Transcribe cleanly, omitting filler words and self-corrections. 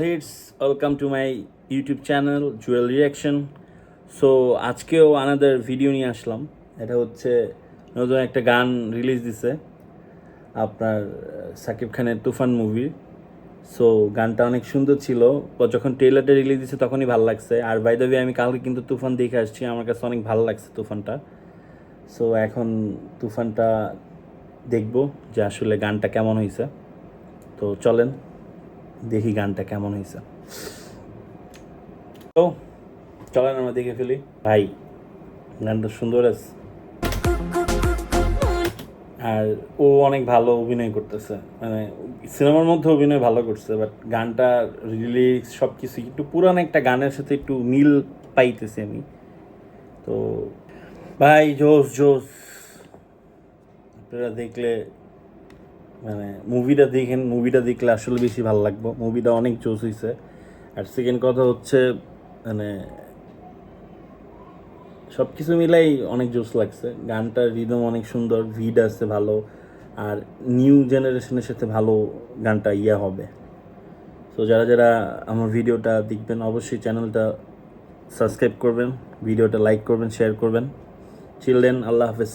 Hits, welcome to my YouTube channel Jewel Reaction. So আজকেও another video নিয়ে আসলাম। এটা হচ্ছে নতুন একটা গান রিলিজ দিছে আপনার সাকিব খানের তুফান মুভির। সো গানটা অনেক সুন্দর ছিল, যখন ট্রেলারটা রিলিজ দিছে তখনই ভালো লাগছে। আর বাই দ্য ওয়ে আমি কালকে কিন্তু তুফান দেখে আসছি, আমার কাছে অনেক ভালো লাগছে তুফানটা। সো এখন তুফানটা দেখবো যে আসলে গানটা কেমন হয়েছে। তো চলেন দেখি গানটা কেমন হয়েছে। তো চলেন আমরা দেখে ফেলি। ভাই গানটা সুন্দর আছে, আর ও অনেক ভালো অভিনয় করতেছে, মানে সিনেমার মধ্যে অভিনয় ভালো করছে, বাট গানটা রিলিক্স সব কিছু একটু পুরান একটা গানের সাথে একটু মিল পাইতেছি আমি। তো ভাই জোস জোস, আপনারা দেখলে মানে মুভিটা দেখলে আসলে বেশি ভালো লাগবে। মুভিটা অনেক জোস হয়েছে। আর সেকেন্ড কথা হচ্ছে মানে সব কিছু মিলাই অনেক জোস লাগছে। গানটার রিদম অনেক সুন্দর, ভিড আছে ভালো, আর নিউ জেনারেশনের সাথে ভালো গানটা হবে। তো যারা যারা আমার ভিডিওটা দেখবেন অবশ্যই চ্যানেলটা সাবস্ক্রাইব করবেন, ভিডিওটা লাইক করবেন, শেয়ার করবেন। চিলড্রেন, আল্লাহ হাফেজ।